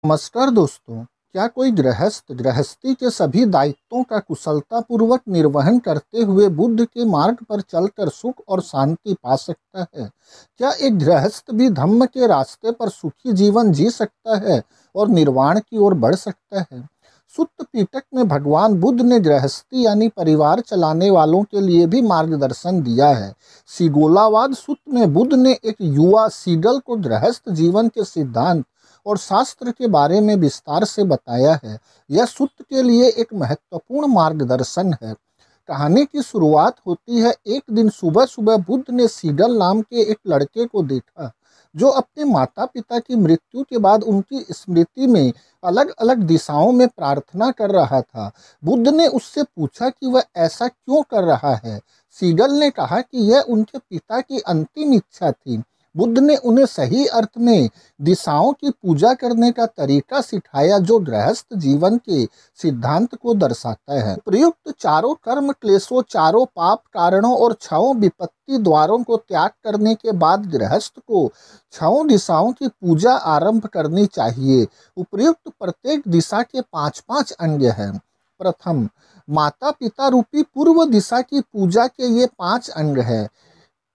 नमस्कार दोस्तों। क्या कोई गृहस्थ गृहस्थी के सभी दायित्वों का कुशलतापूर्वक निर्वहन करते हुए बुद्ध के मार्ग पर चलकर सुख और शांति पा सकता है? क्या एक गृहस्थ भी धम्म के रास्ते पर सुखी जीवन जी सकता है और निर्वाण की ओर बढ़ सकता है? सुत्त पिटक में भगवान बुद्ध ने गृहस्थी यानी परिवार चलाने वालों के लिए भी मार्गदर्शन दिया है। सिगोलावाद सुत्त में बुद्ध ने एक युवा सीगल को गृहस्थ जीवन के सिद्धांत और शास्त्र के बारे में विस्तार से बताया है। यह सूत्र के लिए एक महत्वपूर्ण मार्गदर्शन है। कहानी की शुरुआत होती है, एक दिन सुबह सुबह बुद्ध ने सीगल नाम के एक लड़के को देखा जो अपने माता पिता की मृत्यु के बाद उनकी स्मृति में अलग अलग दिशाओं में प्रार्थना कर रहा था। बुद्ध ने उससे पूछा कि वह ऐसा क्यों कर रहा है। सीगल ने कहा कि यह उनके पिता की अंतिम इच्छा थी। बुद्ध ने उन्हें सही अर्थ में दिशाओं की पूजा करने का तरीका सिखाया जो गृहस्थ जीवन के सिद्धांत को दर्शाता है। प्रयुक्त चारों कर्म क्लेशों, चारों पाप कारणों और छहों विपत्ति द्वारों को त्याग करने के बाद गृहस्थ को छहों दिशाओं की पूजा आरंभ करनी चाहिए। उपर्युक्त प्रत्येक दिशा के 5-5 अंग हैं। प्रथम, माता पिता रूपी पूर्व दिशा की पूजा के ये 5 अंग हैं।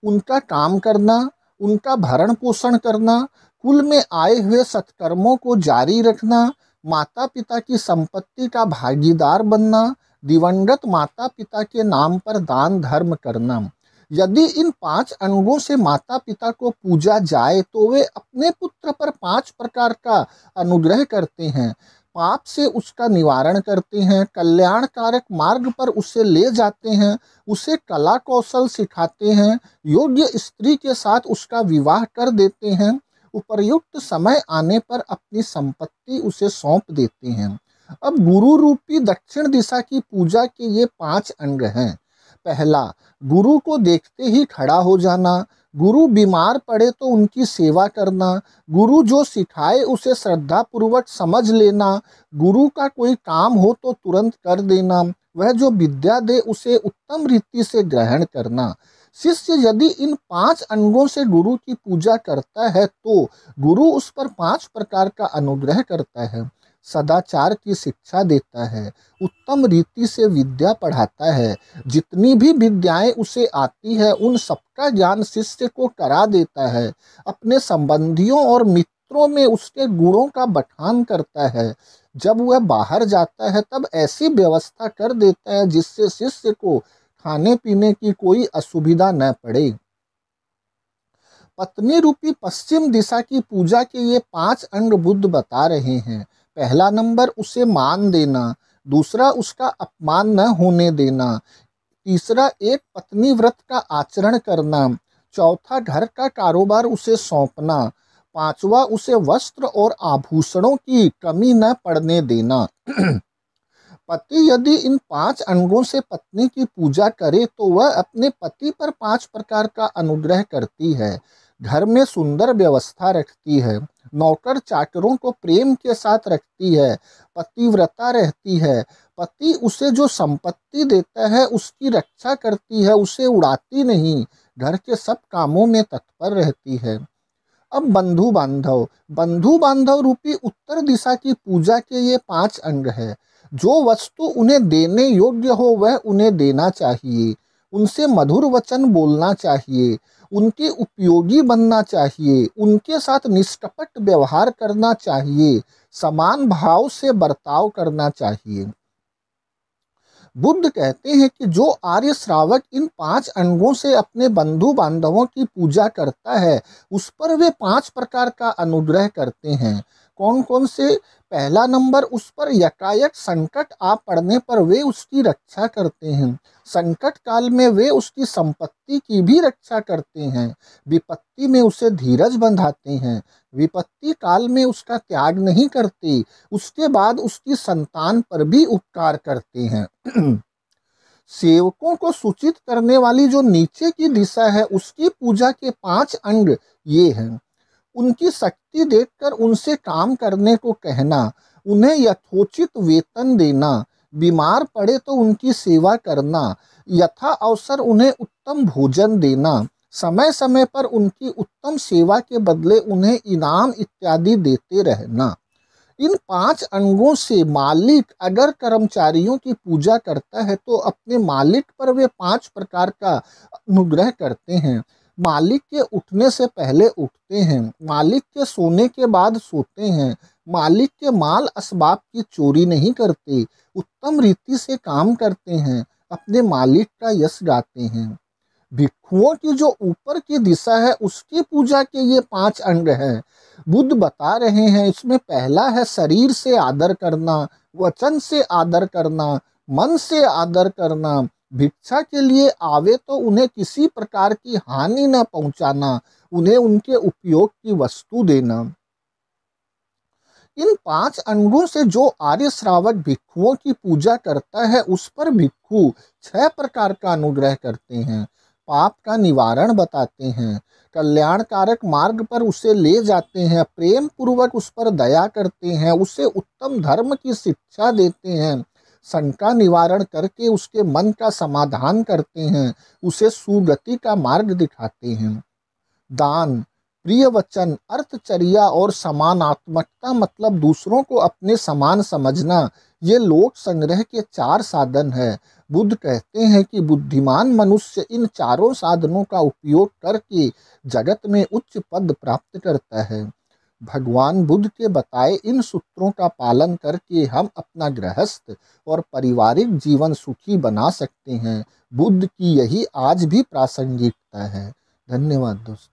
उनका काम करना, उनका भरण पोषण करना, कुल में आए हुए सत्कर्मों को जारी रखना, माता पिता की संपत्ति का भागीदार बनना, दिवंगत माता पिता के नाम पर दान धर्म करना। यदि इन 5 अंगों से माता पिता को पूजा जाए तो वे अपने पुत्र पर 5 प्रकार का अनुग्रह करते हैं। पाप से उसका निवारण करते हैं, कल्याणकारक मार्ग पर उसे ले जाते हैं, उसे कला कौशल सिखाते हैं, योग्य स्त्री के साथ उसका विवाह कर देते हैं, उपर्युक्त समय आने पर अपनी संपत्ति उसे सौंप देते हैं। अब गुरु रूपी दक्षिण दिशा की पूजा के ये 5 अंग हैं। पहला, गुरु को देखते ही खड़ा हो जाना। गुरु बीमार पड़े तो उनकी सेवा करना। गुरु जो सिखाए उसे श्रद्धापूर्वक समझ लेना। गुरु का कोई काम हो तो तुरंत कर देना। वह जो विद्या दे उसे उत्तम रीति से ग्रहण करना। शिष्य यदि इन 5 अंगों से गुरु की पूजा करता है तो गुरु उस पर 5 प्रकार का अनुग्रह करता है, सदाचार की शिक्षा देता है, उत्तम रीति से विद्या पढ़ाता है, जितनी भी विद्याएं उसे आती है उन सबका ज्ञान शिष्य को करा देता है, अपने संबंधियों और मित्रों में उसके गुणों का बखान करता है। जब वह बाहर जाता है तब ऐसी व्यवस्था कर देता है जिससे शिष्य को खाने पीने की कोई असुविधा न पड़े। पत्नी रूपी पश्चिम दिशा की पूजा के ये 5 अंग बुद्ध बता रहे हैं। पहला नंबर, उसे मान देना। दूसरा, उसका अपमान न होने देना। तीसरा, एक पत्नी व्रत का आचरण करना। चौथा, घर का कारोबार उसे सौंपना। पांचवा, उसे वस्त्र और आभूषणों की कमी न पड़ने देना। पति यदि इन 5 अंगों से पत्नी की पूजा करे तो वह अपने पति पर 5 प्रकार का अनुग्रह करती है, घर में सुंदर व्यवस्था रखती है, नौकर चाकरों को प्रेम के साथ रखती है, पतिव्रता रहती है, पति उसे जो संपत्ति देता है उसकी रक्षा करती है, उसे उड़ाती नहीं, घर के सब कामों में तत्पर रहती है। अब बंधु बांधव रूपी उत्तर दिशा की पूजा के ये 5 अंग है। जो वस्तु उन्हें देने योग्य हो वह उन्हें देना चाहिए, उनसे मधुर वचन बोलना चाहिए, उनके उपयोगी बनना चाहिए, उनके साथ निष्कपट व्यवहार करना चाहिए, समान भाव से बर्ताव करना चाहिए। बुद्ध कहते हैं कि जो आर्य श्रावक इन 5 अंगों से अपने बंधु बांधवों की पूजा करता है उस पर वे 5 प्रकार का अनुग्रह करते हैं। कौन कौन से? पहला नंबर, उस पर यकायक संकट आ पड़ने पर वे उसकी रक्षा करते हैं। संकट काल में वे उसकी संपत्ति की भी रक्षा करते हैं। विपत्ति में उसे धीरज बंधाते हैं। विपत्ति काल में उसका त्याग नहीं करते, उसके बाद उसकी संतान पर भी उपकार करते हैं। सेवकों को सूचित करने वाली जो नीचे की दिशा है उसकी पूजा के 5 अंग ये हैं। उनकी शक्ति देखकर उनसे काम करने को कहना, उन्हें यथोचित वेतन देना, बीमार पड़े तो उनकी सेवा करना, यथा अवसर उन्हें उत्तम भोजन देना, समय समय पर उनकी उत्तम सेवा के बदले उन्हें इनाम इत्यादि देते रहना। इन 5 अंगों से मालिक अगर कर्मचारियों की पूजा करता है तो अपने मालिक पर वे 5 प्रकार का अनुग्रह करते हैं। मालिक के उठने से पहले उठते हैं, मालिक के सोने के बाद सोते हैं, मालिक के माल असबाब की चोरी नहीं करते, उत्तम रीति से काम करते हैं, अपने मालिक का यश गाते हैं। भिक्षुओं की जो ऊपर की दिशा है उसकी पूजा के ये 5 अंग हैं। बुद्ध बता रहे हैं इसमें पहला है शरीर से आदर करना, वचन से आदर करना, मन से आदर करना, भिक्षा के लिए आवे तो उन्हें किसी प्रकार की हानि न पहुंचाना, उन्हें उनके उपयोग की वस्तु देना। इन 5 अंगों से जो आर्य श्रावक भिक्षुओं की पूजा करता है उस पर भिक्षु 6 प्रकार का अनुग्रह करते हैं। पाप का निवारण बताते हैं, कल्याणकारक मार्ग पर उसे ले जाते हैं, प्रेम पूर्वक उस पर दया करते हैं, उसे उत्तम धर्म की शिक्षा देते हैं, शंका निवारण करके उसके मन का समाधान करते हैं, उसे सुगति का मार्ग दिखाते हैं। दान, प्रिय वचन, अर्थचर्या और समानात्मकता मतलब दूसरों को अपने समान समझना, ये लोक संग्रह के 4 साधन है। बुद्ध कहते हैं कि बुद्धिमान मनुष्य इन चारों साधनों का उपयोग करके जगत में उच्च पद प्राप्त करता है। भगवान बुद्ध के बताए इन सूत्रों का पालन करके हम अपना गृहस्थ और पारिवारिक जीवन सुखी बना सकते हैं। बुद्ध की यही आज भी प्रासंगिकता है। धन्यवाद दोस्तों।